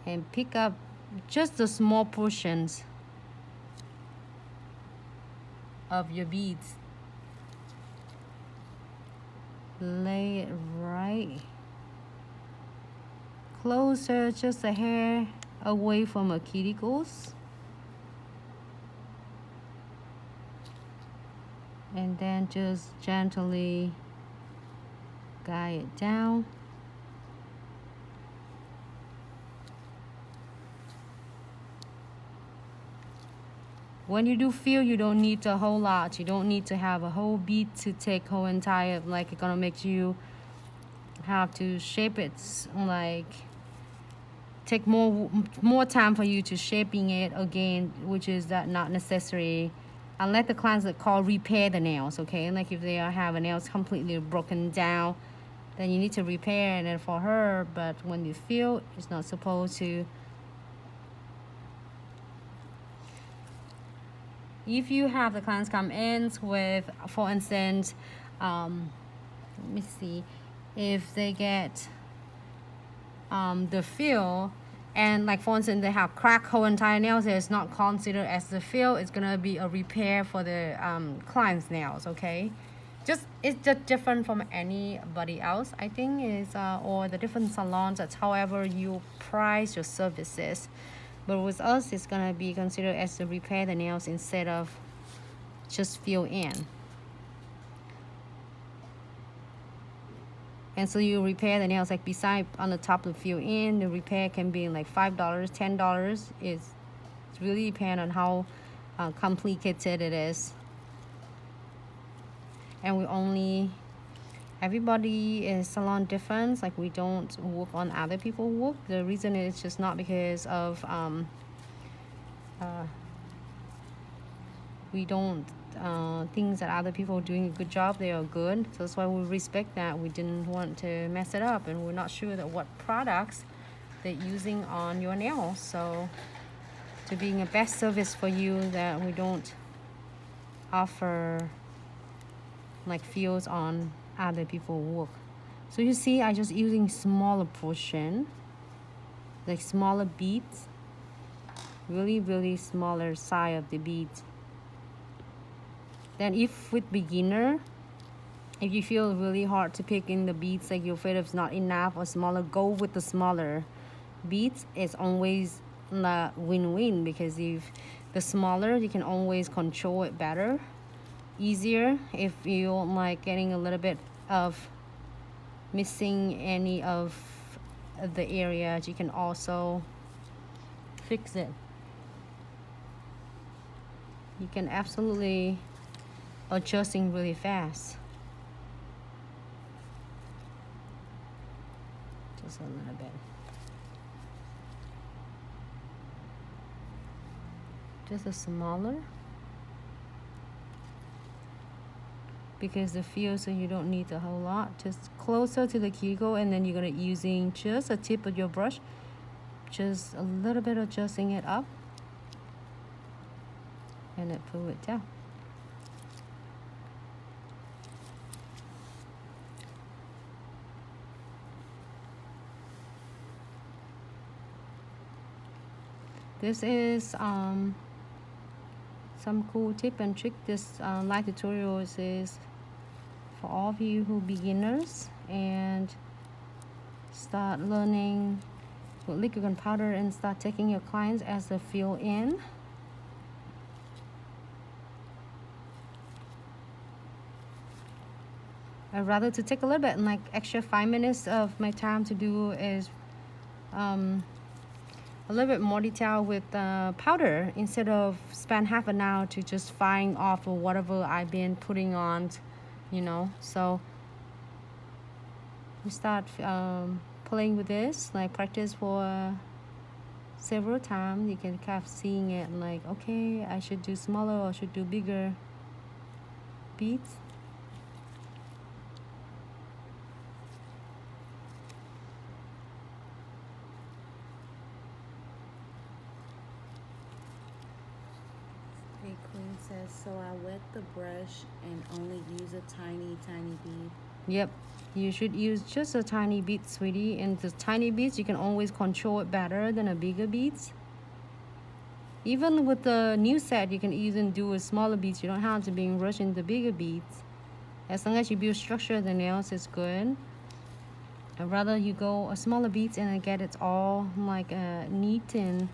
and pick up just the small portions of your beads. Lay it right closer, just a hair away from her cuticles. And then just gently guide it down. When you do fill, you don't need a whole lot. You don't need to have a whole bead to take whole entire, like it's gonna make you have to shape it, like take more time for you to shaping it again, which is that not necessary unless the clients that call repair the nails, okay? Like if they have a nails completely broken down, then you need to repair it for her. But when you fill, it's not supposed to. If you have the clients come in with, for instance, let me see, if they get the fill, and like for instance they have cracked whole entire nails, it's not considered as the fill. It's gonna be a repair for the client's nails, okay? It's just different from anybody else, I think, is or the different salons. That's however you price your services. But with us, it's gonna be considered as to repair the nails instead of just fill in. And so you repair the nails, like beside on the top of fill in, the repair can be like $5, $10. It's really depend on how complicated it is. And we only, everybody is salon different. Like we don't work on other people's work. The reason is just not because of we don't things that other people are doing a good job, they are good. So that's why we respect that. We didn't want to mess it up, and we're not sure that what products they're using on your nails. So to being a best service for you, that we don't offer like fills on other people's work. So you see, I just using smaller portion, like smaller beads, really smaller size of the beads. Then if with beginner, if you feel really hard to pick in the beads, like you're afraid it's not enough or smaller, go with the smaller beads. It's always a win-win, because if the smaller, you can always control it better, easier. If you don't like getting a little bit of missing any of the areas, you can also fix it. You can absolutely adjusting really fast. Just a little bit. Just a smaller, because the feel, so you don't need a whole lot. Just closer to the cuticle, and then you're gonna using just a tip of your brush, just a little bit adjusting it up, and it pull it down. This is some cool tip and trick. This live tutorials is for all of you who beginners and start learning with liquid gunpowder and start taking your clients as a fill in. I'd rather to take a little bit, like extra 5 minutes of my time to do is a little bit more detail with powder, instead of spend half an hour to just find off of whatever I've been putting on, you know. So we start playing with this, like practice for several times. You can kind of seeing it like, okay, I should do smaller or I should do bigger beads. Hey, Queen says, so I wet the brush and only use a tiny bead. Yep, you should use just a tiny bit, sweetie. And the tiny bits, you can always control it better than a bigger beads. Even with the new set, you can even do a smaller beads. You don't have to be rushing the bigger beads. As long as you build structure, the nails is good. I'd rather you go a smaller beads and get it all like neat and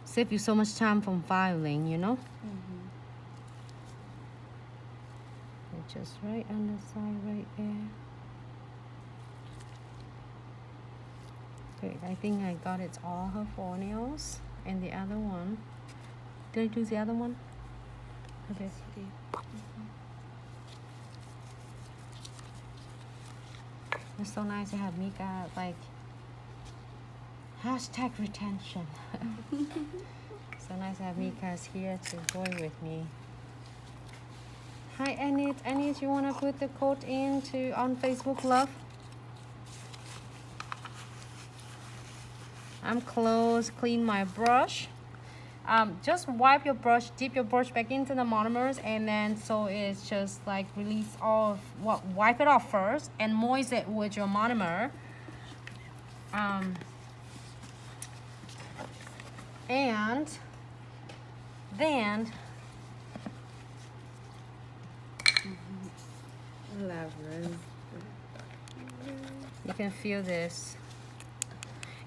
save you so much time from filing, you know. Just right on the side right there. Great, I think I got it all her 4 nails. And the other one, did I do the other one? Okay. It's so nice to have Mika like hashtag retention. So nice to have Mika's here to join with me. Hi Enid. Enid, you wanna put the code in on Facebook, love? I'm close, clean my brush. Just wipe your brush, dip your brush back into the monomers, and then so it's just like release all of what, wipe it off first and moisten it with your monomer. And then you can feel this.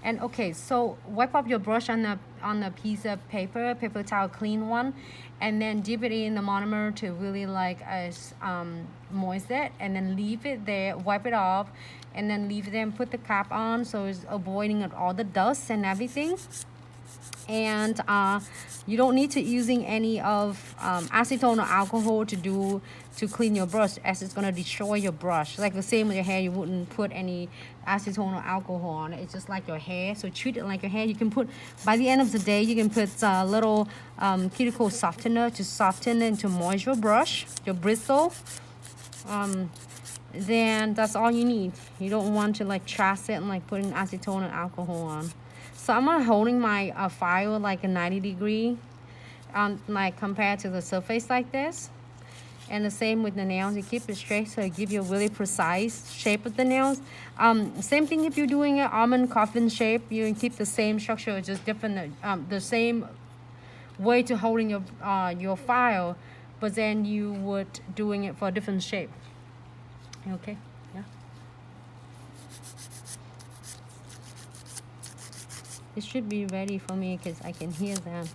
And okay, so wipe up your brush on a piece of paper towel, clean one, and then dip it in the monomer to really like moist it, and then leave it there, wipe it off, and then leave it there and put the cap on so it's avoiding all the dust and everything. And you don't need to using any of acetone or alcohol to clean your brush, as it's gonna destroy your brush. Like the same with your hair, you wouldn't put any acetone or alcohol on it. It's just like your hair, so treat it like your hair. You can put, by the end of the day, you can put a little cuticle softener to soften and to moist your brush, your bristle. Then that's all you need. You don't want to like trash it and like putting acetone and alcohol on. So I'm gonna holding my file like a 90-degree, like compared to the surface like this. And the same with the nails, you keep it straight so it gives you a really precise shape of the nails. Same thing if you're doing an almond coffin shape, you keep the same structure, just different, the same way to holding your file, but then you would doing it for a different shape. Okay, yeah. It should be ready for me because I can hear them.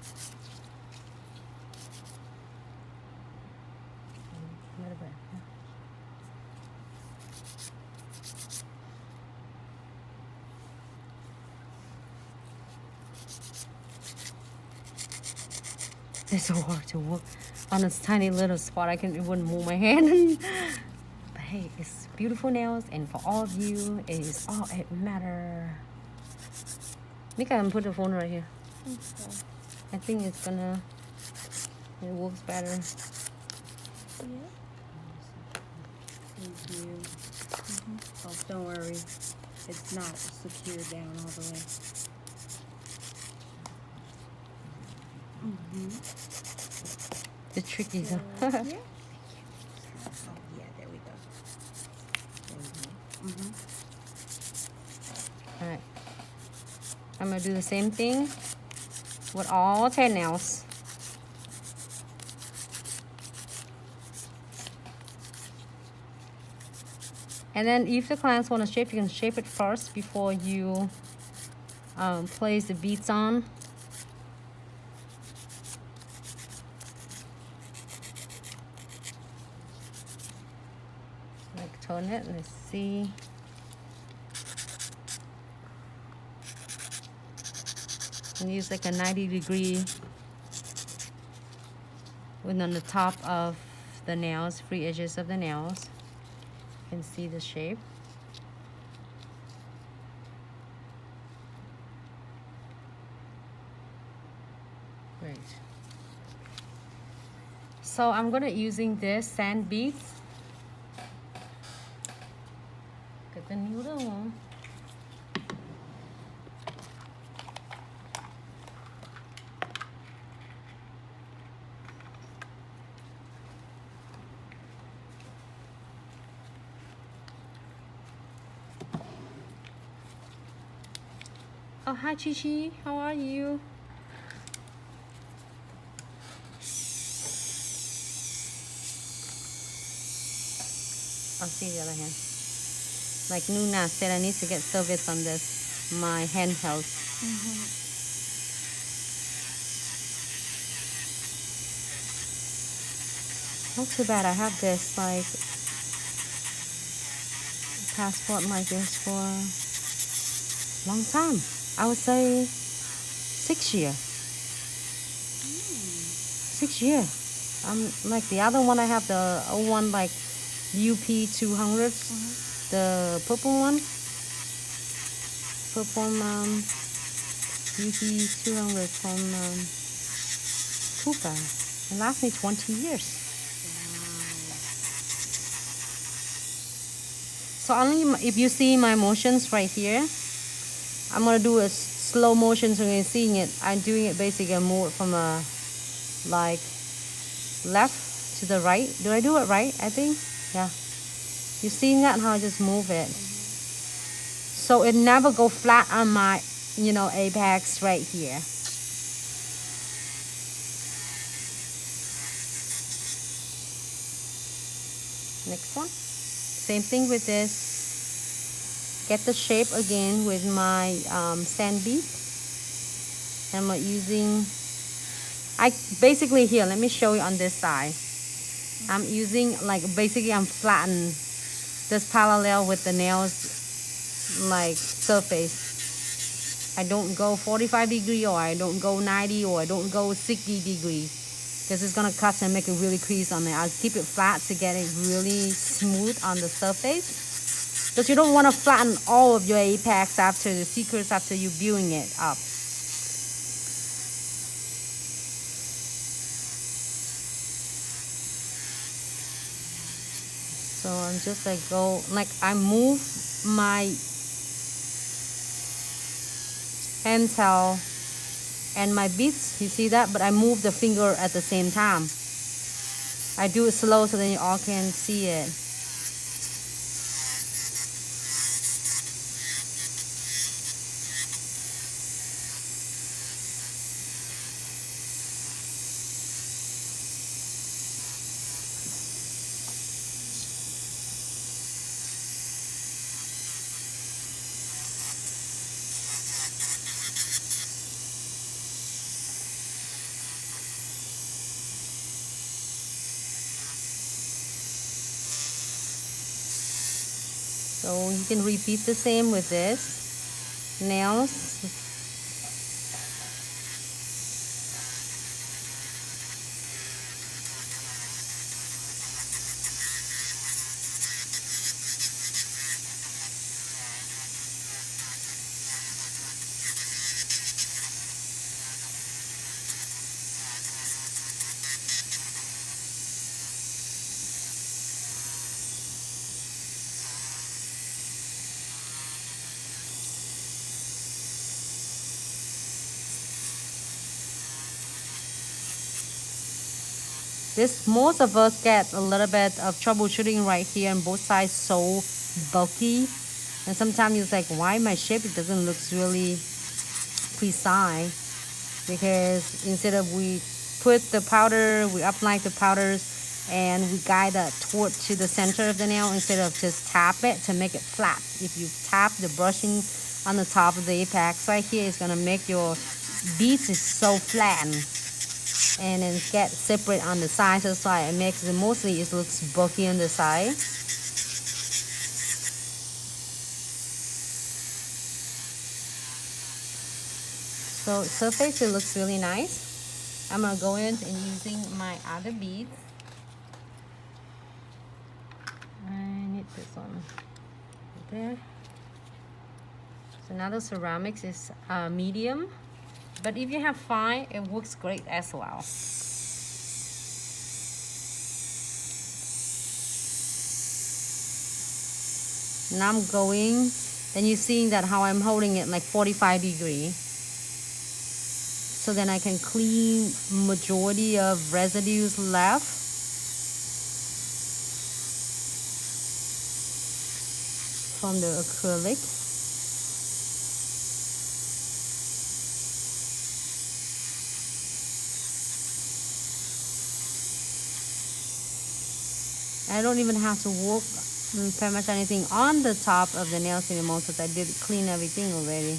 It's so hard to work on this tiny little spot. It wouldn't move my hand. But hey, it's beautiful nails, and for all of you, it is all it matters. Mika, I'm put the phone right here. Okay. I think it works better. Yeah. Thank you. Oh, don't worry. It's not secured down all the way. It's tricky, huh? Yeah. Oh, yeah, there we go. Alright. I'm going to do the same thing with all 10 nails. And then if the clients want to shape, you can shape it first before you place the beads on. Like turn it, let's see. And use like a 90-degree with on the top of the nails, free edges of the nails. You can see the shape. Great. So I'm gonna using this sand beads. Get the noodle. Oh, hi Chi Chi, how are you? I'll see the other hand. Like Nuna said, I need to get service on this, my handheld. Not too bad. I have this like passport like this for a long time. I would say 6 years. 6 years. Like the other one I have, the old one like UP 200, the purple one. Purple UP 200 from Kuka. It lasts me 20 years. So only if you see my motions right here, I'm gonna do a slow motion so you're seeing it. I'm doing it basically more from a like left to the right. Do I do it right? I think, yeah. You seeing that how I just move it? So it never go flat on my, apex right here. Next one. Same thing with this. Get the shape again with my sand bead. I'm using, basically here, let me show you on this side. I'm using basically I'm flattening this parallel with the nails like surface. I don't go 45 degree, or I don't go 90, or I don't go 60 degree, because it's gonna cut and make a really crease on there. I'll keep it flat to get it really smooth on the surface, because you don't want to flatten all of your apex after the secrets after you viewing it up. So I'm just I move my hand towel and my beads, you see that? But I move the finger at the same time. I do it slow so then you all can see it. So you can repeat the same with this. Nails. Most of us get a little bit of troubleshooting right here on both sides, so bulky, and sometimes it's like, why my shape it doesn't look really precise, because instead of we put the powder, we apply the powders and we guide that toward to the center of the nail instead of just tap it to make it flat. If you tap the brushing on the top of the apex right here, it's gonna make your beads is so flattened and then get separate on the sides. That's why it makes it mostly it looks bulky on the side. So surface, it looks really nice. I'm gonna go in and using my other beads. I need this one right there. So now the ceramics is medium, but if you have fine, it works great as well. Now I'm going, then you're seeing that how I'm holding it like 45 degree. So then I can clean majority of residues left. From the acrylic. I don't even have to work pretty much anything on the top of the nails anymore because I did clean everything already.